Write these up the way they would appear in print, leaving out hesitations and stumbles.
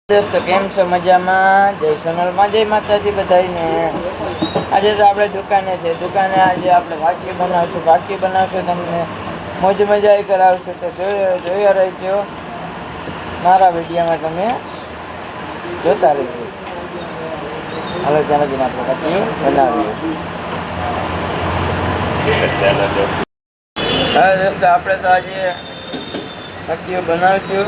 દોસ્તો કેમ છો? મજામાં? જય સોનલમાં, જય માતાજી બધાને. આજે તો આપણે દુકાને છે. દુકાને આજે આપણે ભાખરી બનાવશું. તમને મોજ મજા કરાવશું. તો જોયો રહેજો મારા વિડીયોમાં, તમે જોતા રહેજો. હવે ત્યાં લગીને આપણે ભાખરી બનાવીએ. હા દોસ્તો, આપણે તો આજે ભાખરીઓ બનાવશું.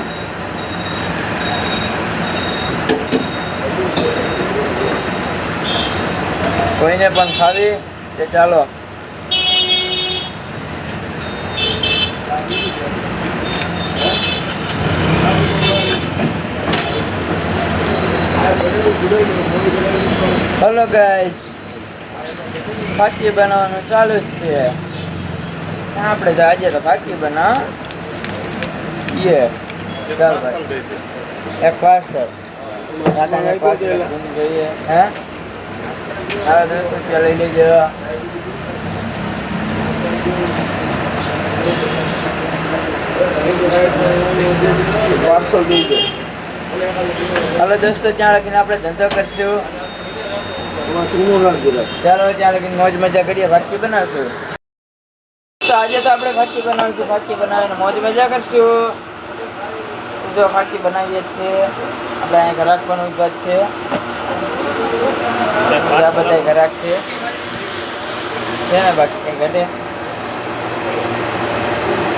કોઈને પણ ખાવી કે ચાલો. હેલો ગાઈસ, ભાખરી બનાવવાનું ચાલુ જ છે. આપણે તો આજે તો ભાખરી બનાવીએ. ચાલ ભાઈ, એક પાર્સલ જોઈએ. હે મારા 10 રૂપિયા લઈ લેજો. પાર્સલ દઈ દો. હાલો દોસ્તો, ત્યાં લગીને આપણે ધંધો કરશું. ચાલો ત્યાં લગીને મોજ મજા કરીએ. ભાખરી બનાવશું. તો આજે તો આપણે ભાખરી બનાવીશું. ભાખરી બનાવીને મોજ મજા કરશું. જો ભાખરી બનાવીએ જ છે. આપણે અહીંયા ઘરાક પણ ઉભા છે. બધા ઘરાક છે ને, બાકી કઈ ઘટે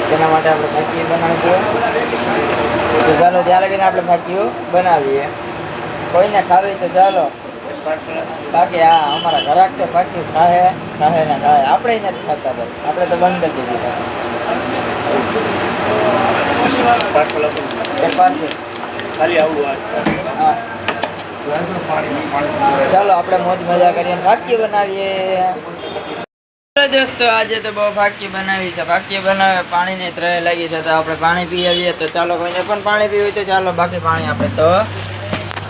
તેના માટે આપણે ભાખરી બનાવીશું. ચાલો ત્યાં લગીને આપણે ભાખરીઓ બનાવીએ. કોઈને ખાવી તો ચાલો, બાકી હા અમારા ઘરાક તો ભાખરી ખાહે ને ખાહે. આપણે નથી ખાતા ભાઈ, આપણે તો બંધ કરી દીધી. હા ચાલો આપણે મોજ મજા કરીએ, ભાખરી બનાવીએ. દોસ્તો આજે તો બહુ ભાખરી બનાવી છે. ભાખરી બનાવે પાણીની ત્રય લાગી છે, તો આપણે પાણી પી આવીએ. તો ચાલો, કોઈને પણ પાણી પીવું તો ચાલો, બાકી પાણી આપણે તો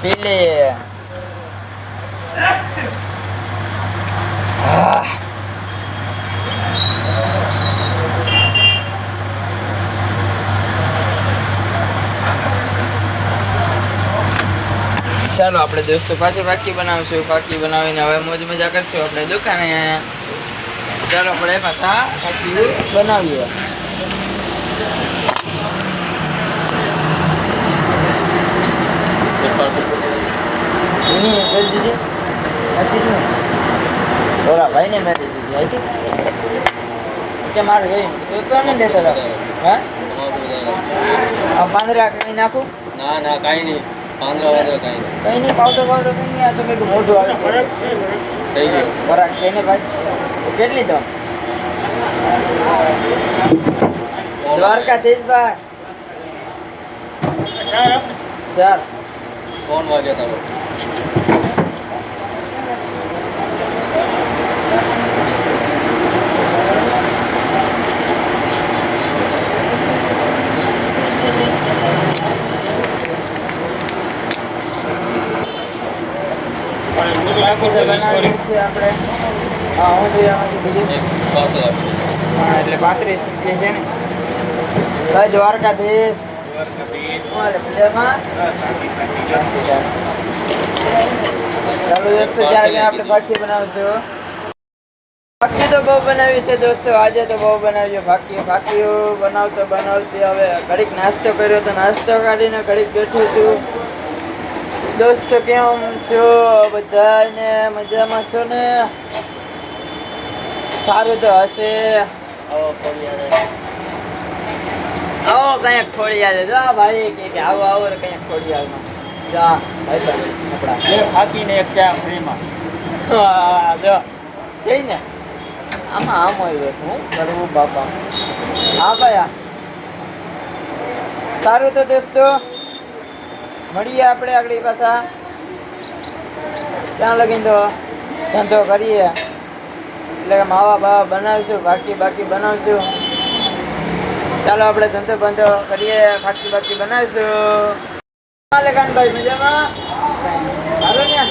પી લઈએ. ચાલો આપણે દોસ્તો પાછી ભાખરી બનાવશું. ભાખરી બનાવીને હવે મોજ મજા કરશું આપણે દુકાને. ચાલો આપણે પાછા ભાખરી બનાવીએ. ઓરા ભાઈ ને મેં દીધી કે મારે ગઈ તો નહીં દેતા હતા. હા પાંદડા કઈ નાખું? ના કાંઈ નહીં. 15 વાગે કઈ નહીં. પાવડર કઈ નહીં. આ તો મેં મોઢું આવે થઈ ગયું. બરાબર છે ને ભાઈ? કેટલી તો દ્વારકાધીશ ભાઈ 4 વાગે તારો બનાવી છે આપણે. હા હું જોઈએ બીજું. હા એટલે 35 રૂપિયા છે ને ભાઈ. દ્વારકાધીશ ચાલો દોસ્તો, ત્યારે આપણે ભાખરી બનાવશું. ભાખરી તો બહુ બનાવી છે દોસ્તો, આજે તો બહુ બનાવી. ભાખરીઓ બનાવતી હવે ઘડીક નાસ્તો કર્યો, તો નાસ્તો કાઢીને ઘડીક બેઠું છું. દોસ્તો કેમ છો બધાને? મજામાં છો ને? સારું તો હશે. આવો કઈક ખોડી આવે. જો ભાઈ કે આવો કઈક ખોડી આવે. જા ભાઈ આપણા થાકીને એક ચા ફ્રીમાં. જો કઈ ને આમાં આમ હોય શું કરવું બાપા. હા ભાઈ સારું તો દોસ્તો, મળીએ આપણે આગળ પાછા. ત્યાં લગીને તો ધંધો કરીએ, એટલે કે માવા બાવા બનાવશું, બાકી બનાવશું. ચાલો આપણે ધંધો કરીએ, બાકી બનાવીશું. લગાનભાઈ મજામાં? હાલો ને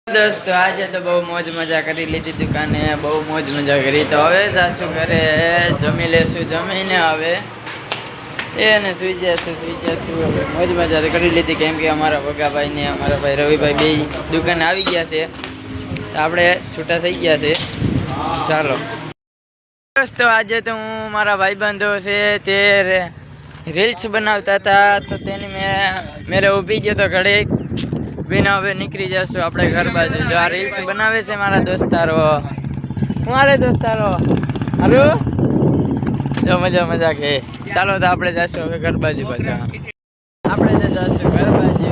દોસ્તો, આજે તો બહુ મોજ મજા કરી લીધી દુકાને, બહુ મોજ મજા કરી. તો હવે જાશું ઘરે, જમી લેશું. જમીને હવે એને સુઈ જશું મોજ મજા તો કરી લીધી, કેમ કે અમારા ભગાભાઈ ને અમારા ભાઈ રવિભાઈ બે દુકાને આવી ગયા છે, તો આપણે છૂટા થઈ ગયા છે. ચાલો દોસ્તો, આજે તો હું મારા ભાઈબંધો છે તે રીલ્સ બનાવતા હતા, તો તેની મેરે ઊભી ગયો તો ઘડીક બીના હવે નીકળી જશું આપણે ઘર બાજુ. જો આ રીલ્સ બનાવે છે મારા દોસ્તારો. હું હાલે દોસ્તારો? હાલો, જો મજા કે. ચાલો તો આપણે જઈશું હવે ઘર બાજુ પાછા. આપણે તો જઈશું ઘર બાજુ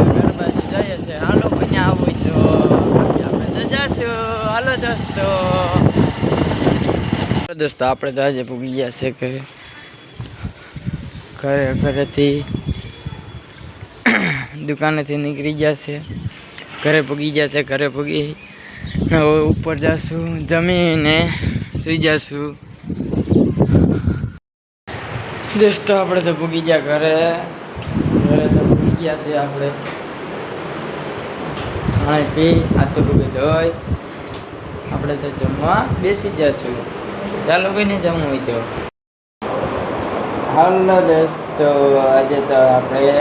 જઈએ છે. હાલો કોઈને આવું હોય તો આપણે તો જઈશું. હાલો દોસ્તો આપણે તો આજે પૂગી ગયા છે ઘરેથી દુકાનેથી નીકળી ગયા છે, ઘરે પૂગી ગયા છે. ઘરે પૂગી હવે ઉપર જઈશું, જમીને સુઈ જઈશું. દોસ્તો આપણે તો પૂગી ગયા ઘરે તો પૂગી ગયા છે. આપણે પાણી પી હાથ તો પૂગી ધોઈ આપણે તો જમવા બેસી જઈશું. ચાલો કોઈને જમવું હોય તો. હાલો દોસ્તો, આજે તો આપણે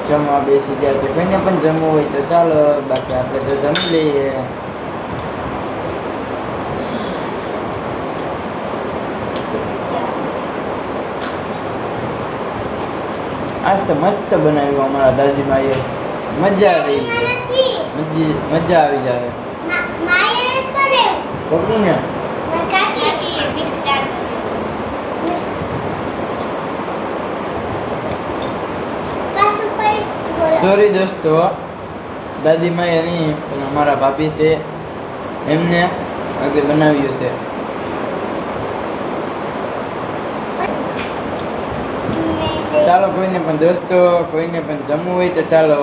જમવા બેસી જશે. કોઈને પણ જમવું હોય તો ચાલો, બાકી આપણે તો જમી લઈએ. આજ તો મસ્ત બનાવ્યું અમારા દાદીમાએ, મજા આવી જાય. પકડું સોરી દોસ્તો, દાદીમાએ નહીં પણ અમારા ભાભી છે એમને આગળ બનાવ્યું છે. ચાલો કોઈને પણ દોસ્તો કોઈને પણ જમવું હોય તો ચાલો.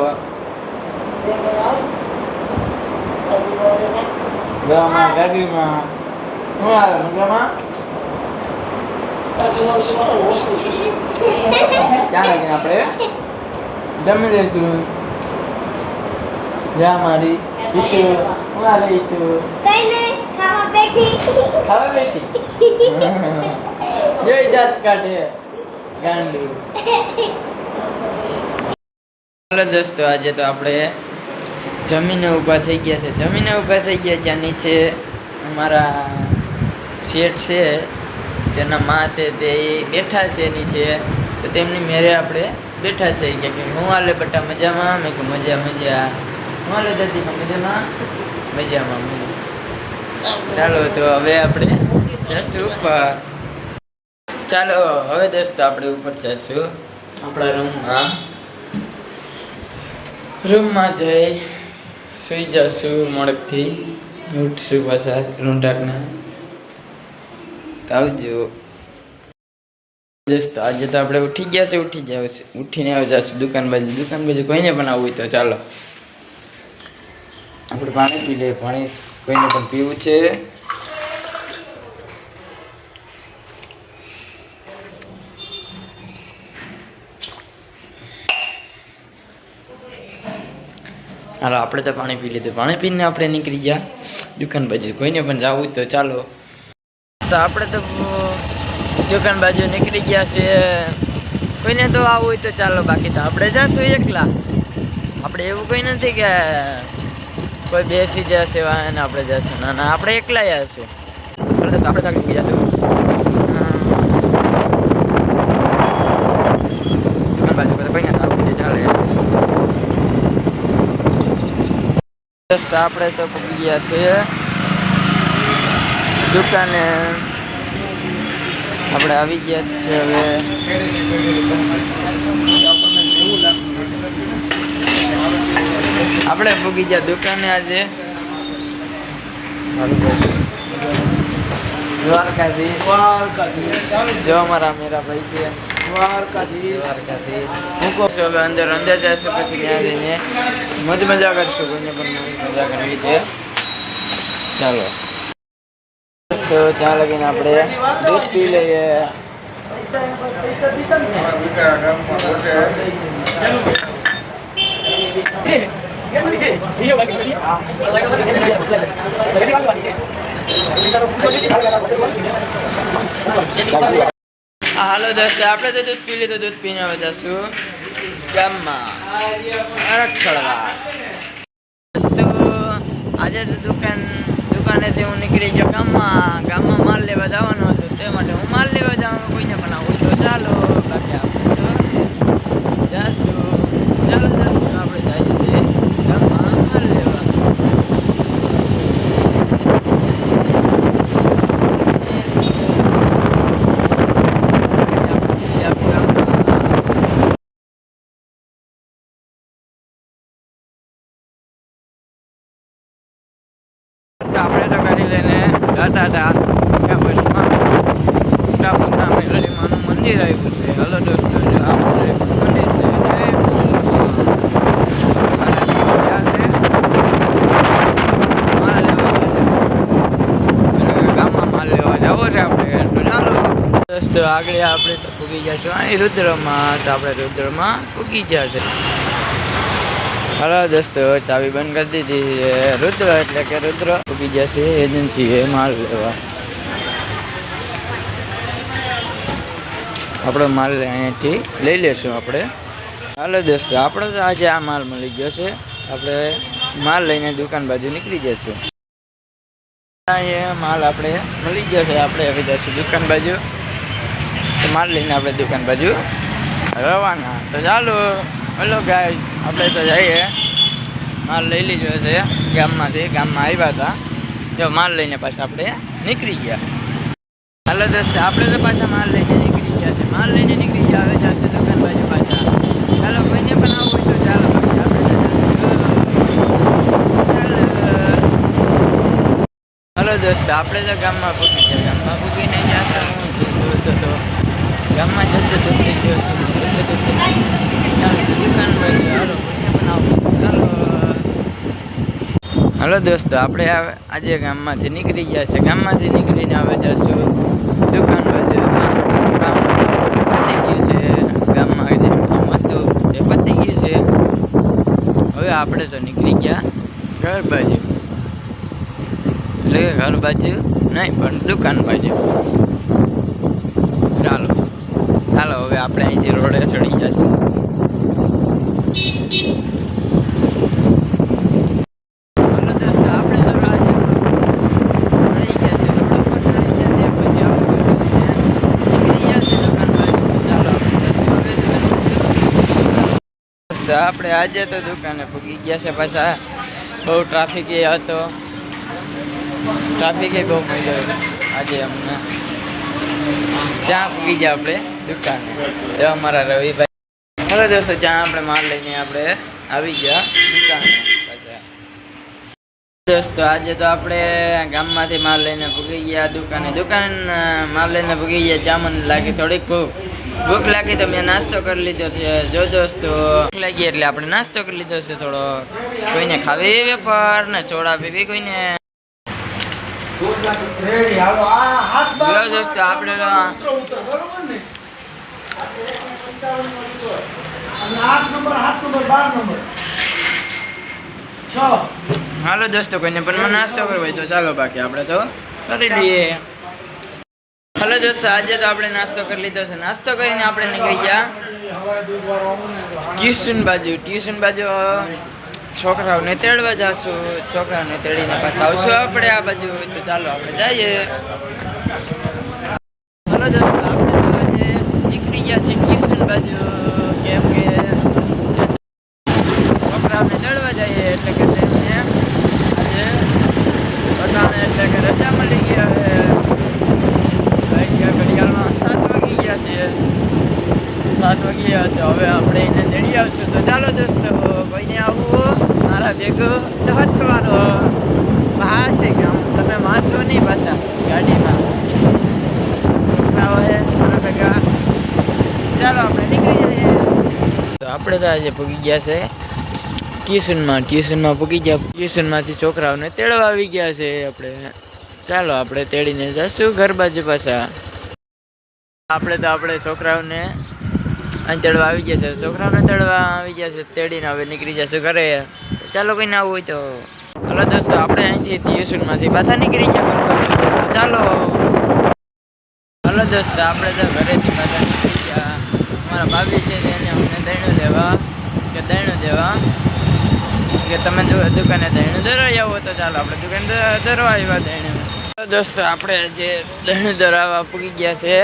અમારા ગાડીમાં શું આવે મજામાં? ક્યાં લાગીને આપણે જમી લઈશું. જા મારી ઈતુ, હું હાલે ઈતુ? ખાવા બેઠી જોઈ જાત કાઢે ગાંડું. ચાલો દોસ્તો, આજે તો આપણે જમીને ઊભા થઈ ગયા છે. ત્યાં નીચે અમારા શેઠ છે, તેના માં છે તે બેઠા છે નીચે, તો તેમની મેરે આપણે બેઠા છે. કે હું હાલે બટા મજામાં? મેં કહું મજા. હું હાલે દાદીમાં? મજામાં. ચાલો તો હવે આપણે જઈશું ઉપર. ચાલો હવે દોસ્તો આપણે ઉપર જઈશું આપણા રૂમમાં જઈ સુઈ જશું. મોડકથી ઉઠશું પાછા રૂંઢાકને. આવજો દોસ્તો, આજે તો આપણે ઉઠીને આવી જશું દુકાન બાજુ. કોઈને પણ આવવું હોય તો ચાલો આપણે પાણી પી લઈએ. પાણી કોઈને પણ પીવું છે. હાલો આપણે તો પાણી પી લીધું. પાણી પીને આપણે નીકળી ગયા દુકાન બાજુ. કોઈને પણ જવું હોય તો ચાલો. તો આપણે તો દુકાન બાજુ નીકળી ગયા છે. કોઈને તો આવવું હોય તો ચાલો, બાકી તો આપણે જઈશું એકલા. આપણે એવું કંઈ નથી કે કોઈ બેસી જશે અને આપણે જઈશું. ના આપણે એકલા જઈશું. આપણે ચાલી જઈશું દુકાન બાજુ. કોઈને તો આવવું ચાલે. આપણે તો પહોંચી ગયા છે દુકાને. આપણે આવી ગયા છે હવે. આપણે પૂગી ગયા દુકાને આજે. દ્વારકાધીશ જો અમારા મેરા ભાઈ છે. દ્વારકાધીશ હું કહું છું હવે અંદર જઈશું, પછી ત્યાં જઈને મજા કરશું. કોઈને પણ મજા કરવી છે. ચાલો તો ત્યાં લગીને આપણે દૂધ પી લઈએ. હાલો દોસ્તો, આપણે તો દૂધ પી લીધું. દૂધ પીને હવે જશું ગામમાં અરગ ચડવા. દોસ્તો આજે તો દુકાનેથી હું નીકળી ગયો ગામમાં માલ લેવા જવાનો હતો. તે માટે હું માલ લેવા જવાનું કોઈને પણ આવું તો ચાલો, બાકી આપણે તો જાશું. ચાલો દોસ્તો, આપણે જઈએ છીએ ગામમાં માલ લેવા. આપણે તો ગાડી લઈને જતા હતા ત્યાં બસમાં મોટા મેલડીમાનું મંદિર આવ્યું છે. હલો દોસ્તો, જો આ મંદિર છે. ગામમાં માલ લેવા જવો છે આપણે. તો ચાલો દોસ્તો, આગળ આપણે તો પૂગી જશું અહીં રુદ્રમાં. તો આપણે રુદ્રમાં પૂગી જશે. હલો દોસ્તો, ચાવી બંધ કરી દીધી છે. રુદ્ર એટલે કે રુદ્ર ઉગી જશે એજન્સી એ માલ લેવા. આપણો માલ અહીંયાથી લઈ લેશું આપણે. હાલો દોસ્તો, આપણો તો આજે આ માલ મળી ગયો છે. આપણે માલ લઈને દુકાન બાજુ નીકળી જશું. અહીંયા માલ આપણે મળી ગયો છે. આપણે હવે જશું દુકાન બાજુ. તો માલ લઈને આપણે દુકાન બાજુ રવાના. તો ચાલો, હલો ગાઈસ, આપણે તો જઈએ. માલ લઈ લીધો છે ગામમાંથી. ગામમાં આવ્યા હતા, જો માલ લઈને પાછા આપણે નીકળી ગયા. હાલો દોસ્તો, આપણે તો પાછા માલ લઈને નીકળી ગયા છે. માલ લઈને નીકળી ગયા, હવે જશે દુકાન બાજુ પાછા. ચાલો, કોઈને પણ આવવું હોય તો ચાલો, બાકી આપણે હલો દોસ્તો, આપણે તો ગામમાં પૂકી ગયા. ગામમાં પૂકીને જ્યાં તો ગામમાં જતો થઈ ગયો દુકાન બાજુ. હાલો, કોઈને પણ આવવું ચાલો. હલો દોસ્તો, આપણે આજે ગામમાંથી નીકળી ગયા છે. ગામમાંથી નીકળીને હવે જશું દુકાન બાજુ. કામ પતી ગયું છે. ગામમાં જે કામ હતું તે પતી ગયું છે. હવે આપણે તો નીકળી ગયા ઘર બાજુ. એટલે કે ઘર બાજુ નહીં પણ દુકાન બાજુ. ચાલો ચાલો, હવે આપણે અહીંથી રોડે ચડી જશું. આપણે આજે તો દુકાને પૂગી ગયા છે. પાછા બહુ ટ્રાફિક એ હતો. ટ્રાફિક એ બહુ મળ્યો આજે અમને. ત્યાં પૂગી ગયા આપણે દુકાને. એ અમારા રવિભાઈ. હવે દોસ્તો, ત્યાં આપણે માલ લઈને આપણે આવી ગયા દુકાને પાછા. દોસ્તો, આજે તો આપણે ગામમાંથી માલ લઈને પૂગી ગયા દુકાન માલ લઈને પૂગી ગયા. ત્યાં મને લાગી થોડીક ભૂખ લાગી તો મેં નાસ્તો કરી લીધો છે. જો દોસ્તો, ભૂખ લાગી એટલે આપણે નાસ્તો કરી લીધો છે થોડો. કોઈને ખાવી વેફર ને ચોળા પીવી કોઈને. દોસ્તો, આપણે હાલો દોસ્તો, કોઈને પણ નાસ્તો કરવો હોય તો ચાલો, બાકી આપણે તો કરી લઈએ. હલો દોસ્તો, આજે તો આપણે નાસ્તો કરી લીધો છે. નાસ્તો કરીને આપણે નીકળી ગયા ટ્યુશન બાજુ. છોકરાઓને તેડવા જશું. છોકરાઓને તેડીને પાછા આવશું આપણે આ બાજુ. તો ચાલો આપણે જઈએ. હલો દોસ્તો, આપણે તો આજે નીકળી ગયા છે ટ્યુશન બાજુ. કેમ કે છોકરાઓને તેડવા જઈએ એટલે કે તેમને આજે બધાને એટલે કે રજા મળી ગયા છે. ઘડિયાળમાં 7 વાગી ગયા છે. 7 વાગી ગયા તો હવે આપણે એને તેડી આવશું. તો ચાલો દોસ્તો, કોઈને આવવું મારા ભેગું તો થવાનો. હા છે કે તમે માણસો નહીં પાછા ગાડીમાં છોકરાઓએ મારા ભેગા. ચાલો આપણે નીકળી જઈએ. તો આપણે તો આજે પૂગી ગયા છે ટ્યુશનમાં પૂગી ગયા. ટ્યુશનમાંથી છોકરાઓને તેડવા આવી ગયા છે આપણે. ચાલો આપણે તેડીને જશું ઘર બાજુ પાછા. આપણે છોકરાઓને અહીં તેડવા આવી ગયા છે. છોકરાઓને તેડવા આવી ગયા છે. તેડીને હવે નીકળી જશું ઘરે. ચાલો કોઈને આવવું હોય તો. હલો દોસ્તો, આપણે અહીંથી ટ્યુશનમાંથી પાછા નીકળી ગયા ઘર બાજુ. ચાલો. હલો દોસ્તો આપણે તો ઘરેથી પાછા નીકળી ગયા. મારા ભાભી છે એને અમને દહીણું દેવા કે તમે દુકાને દહીણું ધરાવી આવો, તો ચાલો આપણે દુકાન ધરવા આવ્યા દહીણું. દોસ્તો આપણે જે દહીણું ધરાવવા પૂકી ગયા છે.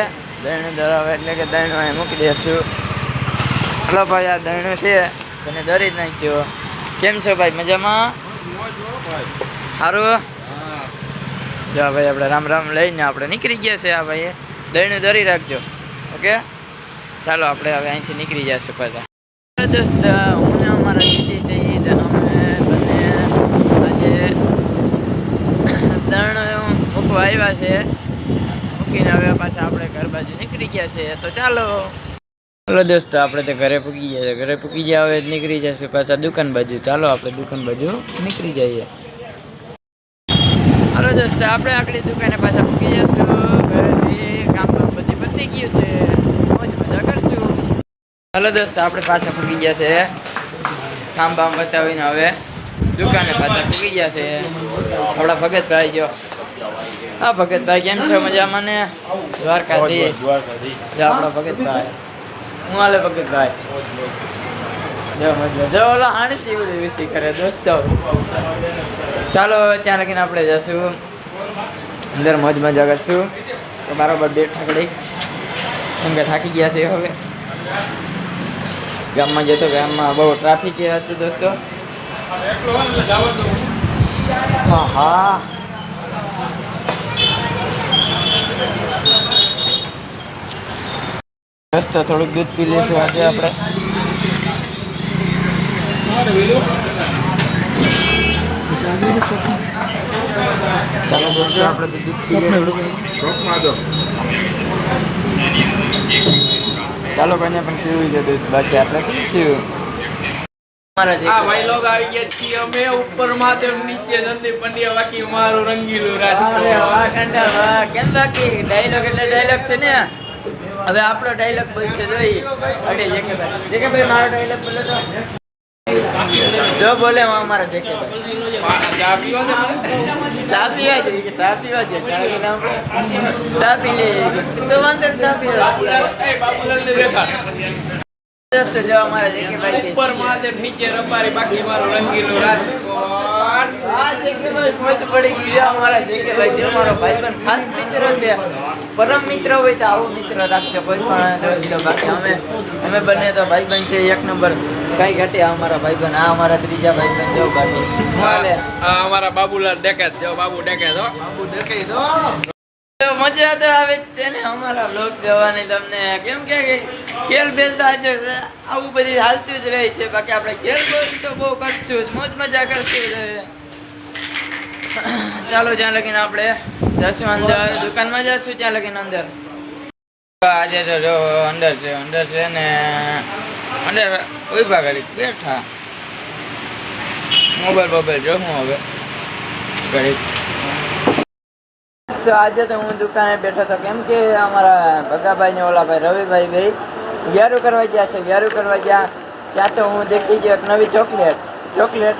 દહીણું ધરાવવા એટલે કે દહીણું અહીં મૂકી દઈશું. હલો ભાઈ, આ દહીણું છે તેને ધરી જ નાખજો. કેમ છો ભાઈ, મજામાં? સારું. જો ભાઈ આપણે રામ રામ લઈને આપણે નીકળી ગયા છે. આ ભાઈ દહીણું ધરી રાખજો. ઓકે, ચાલો આપણે હવે અહીંથી નીકળી જઈશું પાછા. દોસ્ત હું ને અમારા દીદી છે એ અમે બંને આજે દહીણું મૂકવા આવ્યા છે. મૂકીને હવે પાછા આપણે ઘર બાજુ નીકળી ગયા છે. તો ચાલો દોસ્તો આપણે તો ઘરે પૂકી ગયા છે. ઘરે પૂકી ગયા હવે નીકળી જશું પાછા દુકાન બાજુ. ચાલો આપણે દુકાન બાજુ નીકળી જઈએ. હાલો દોસ્તો આપણે આગળ દુકાને પાછા પૂકી જશું. ઘરેથી કામ બધી પતી ગયું છે. મોજ મજા કરશું. હાલો દોસ્તો આપણે પાછા પૂકી ગયા છે. કામ બામ બતાવીને હવે દુકાને પાછા પૂકી ગયા છે. આપણા ભગતભાઈ જો. હા ભગતભાઈ, કેમ છો? મજામાં ને? દ્વારકાધીશ. જો આપણા ભગતભાઈ. હું હાલે ભગતભાઈ? જો ઓલા હાણી વિસી કરે દોસ્તો. ચાલો ત્યાં લગીને આપણે જશું અંદર, મોજ મજા કરશું. તો બરાબર બેઠા ઘડી કેમ કે થાકી ગયા છે. હવે ગામમાં જતો, ગામમાં બહુ ટ્રાફિક હતું દોસ્તો. હા હા દોસ્તો થોડુંક દૂધ પી લઈશું આજે આપણે. ચાલો દોસ્તો આપણે તો દૂધ પી લઈએ થોડુંક. ચાલો કોઈને પણ પીવું છે દૂધ, બાકી આપણે પીશું. ભાઈ લોગ આવી ગયા છીએ અમે ઉપર મહાદેવ, નીચે સંદીપ પંડ્યા, બાકી મારું રંગીલું રાજકોટ. કેમ બાકી ડાયલોગ એટલે ડાયલોગ છે ને. હવે આપણો ડાયલોગ બોલશે જોઈ. અરે જેકેભાઈ મારો ડાયલોગ બોલે તો જો બોલે અમારા જેકેભાઈ. ચા પીવા જોઈએ કે ચા પીવા જોઈએ. ચા પી લે તો વાંધો ચા પી. દોસ્તો જો અમારા જેકેભાઈ ઉપર મહાદેવ, નીચે રબારી, બાકી મારું રંગીલું રાજકોટ. આ જેકેભાઈ મોજ પડી ગઈ. અમારા જેકેભાઈ છે અમારો ભાઈબંધ, ખાસ મિત્ર છે. પરમ મિત્ર હોય તો આવું મિત્ર રાખજો કોઈ પણ દોસ્તો. બાકી અમે બંને તો ભાઈબંધ છે એક નંબર. કઈ ઘટે અમારા ભાઈબંધ. આ અમારા ત્રીજા ભાઈબંધ જો. બાકી આ અમારા બાબુલાલ ડેકેત, જો બાબુ ડેકેત. મજા તો આવે જ છે ને અમારા બ્લોગ જોવાની. તમને કેમ કે ખેલ બેસતા છે આવું બધી હાલતું જ રહે છે. બાકી આપણે ખેલ તો બહુ કરશું જ, મોજ મજા કરશું જ. ચાલો જ્યાં લગીને આપણે જશું અંદર, દુકાનમાં જશું ત્યાં લગીને અંદર. આજે તો જો અંદર છે ને અંદર ઉભા કરી બેઠા મોબાઈલ જો હું હવે કરી. તો આજે તો હું દુકાને બેઠો હતો કેમ કે અમારા ભગાભાઈ ને ઓલા ભાઈ રવિભાઈ ભાઈ વ્યારું કરવા ગયા છે. વ્યારું કરવા ગયા ત્યાં તો હું દેખી ગયો એક નવી ચોકલેટ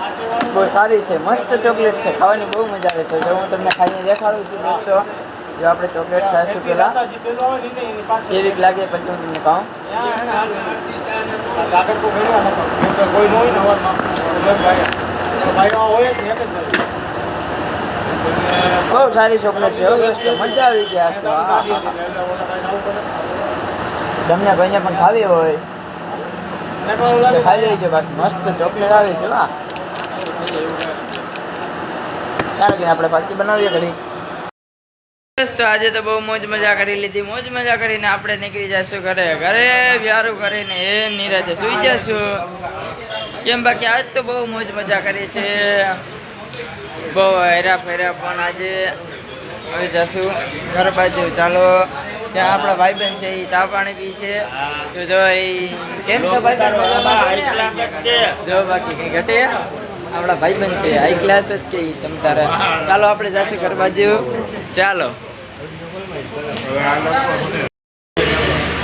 બહુ સારી છે, મસ્ત ચોકલેટ છે, ખાવાની બહુ મજા આવે છે. જો હું તમને ખાઈને દેખાડું છું દોસ્તો. જો આપણે ચોકલેટ ખાઈશું પહેલાં કેવી લાગે પછી હું તમને કહું. બહુ સારી ચોકલેટ છે દોસ્તો, મજા આવી ગયા. તમને કોઈને પણ ખાવી હોય ખાઈ લેજો. બાકી મસ્ત ચોકલેટ આવી છે. ચાલો કે આપણે પાછી બનાવીએ ઘડી. દોસ્તો આજે તો બહુ મોજ મજા કરી લીધી. મોજ મજા કરીને આપણે નીકળી જઈશું ઘરે વ્યારું કરીને એ નિરાતે સુઈ જઈશું. કેમ બાકી આજ તો બહુ મોજ મજા કરી છે, બહુ હેરા ફેરા. પણ આજે હવે જશું ઘર બાજુ. ચાલો ત્યાં આપણા ભાઈબંધ છે એ ચા પાણી પી છે. તો જો એ કેમ છે ભાઈબંધ? જો બાકી કઈ ઘટે આપણા ભાઈબંધ છે હાઈ ક્લાસ જ કે તમ તારે. ચાલો આપણે જશું ઘર બાજુ. ચાલો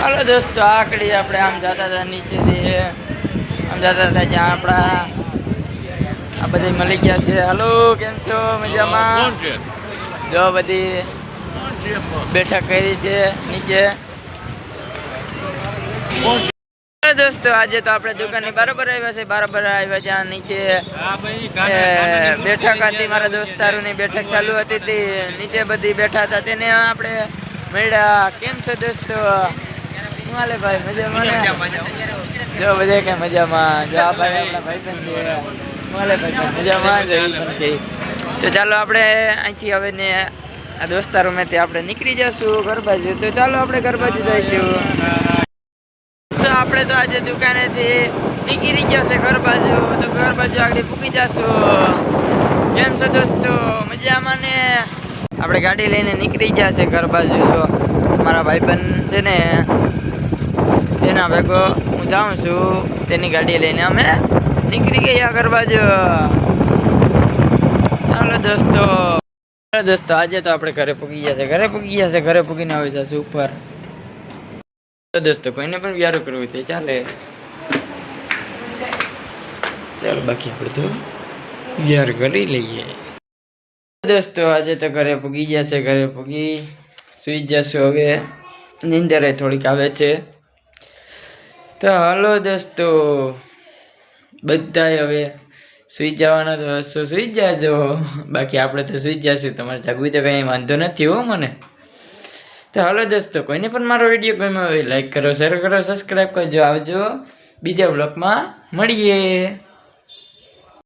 હાલો દોસ્તો આકડી આપણે આમ જતા હતા નીચેથી, આમ જતા હતા જ્યાં આપણા આ બધી મળી ગયા છે. હલો કેમ છો? મજામાં? જો બધી બેઠક કરી છે નીચે. દોસ્તો આજે તો આપણે દુકાનની બરાબર આવ્યા જ્યાં નીચે બેઠક હતી, મારા દોસ્તારોની બેઠક ચાલુ હતી તે નીચે બધી બેઠા હતા તેને આપણે મળ્યા. કેમ છો દોસ્તો? શું હાલે ભાઈ? મજામાં ને? જો બધા કે મજામાં. જો આ ભાઈ આપણા ભાઈબંધ છે. શું હાલે ભાઈ? મજામાં જ પણ કે. તો ચાલો આપણે અહીંથી હવે ને આ દોસ્તારો મેં આપણે નીકળી જશું ઘર બાજુ. તો ચાલો આપણે ઘર બાજુ જઈશું. તો આપણે તો આજે દુકાનેથી નીકળી જશે ઘર બાજુ. તો ઘર બાજુ આગળ પૂકી જશું. કેમ છો દોસ્તો? મજામાં ને? આપણે ગાડી લઈને નીકળી જશે ઘર બાજુ. તો મારા ભાઈબંધ છે ને તેના ભેગો હું જાઉં છું, તેની ગાડી લઈને અમે નીકળી ગયા ઘર બાજુ. ચાલો દોસ્તો આજે તો આપણે ઘરે પૂગી જશે. ઘરે પૂગીને આવી જશે ઉપર. તો દોસ્તો કોઈને પણ વ્યારો કરવું તે ચાલે. ચાલો બાકી આપણે તો વ્યાર કરી લઈએ. દોસ્તો આજે તો ઘરે પૂગી જશે. ઘરે પૂગી સુઈ જશું. હવે નીંદર થોડીક આવે છે. તો હાલો દોસ્તો બધાય હવે સુઈ જવાના. તો હસો સુઈ જજો. બાકી આપણે તો સુઈ જશું. તમારે જાગવું તો કંઈ વાંધો નથી હો મને. તો હાલો દોસ્તો કોઈને પણ મારો વિડીયો ગમ્યો હોય લાઈક કરો, શેર કરો, સબસ્ક્રાઈબ કરજો. આવજો બીજા બ્લોગમાં મળીએ.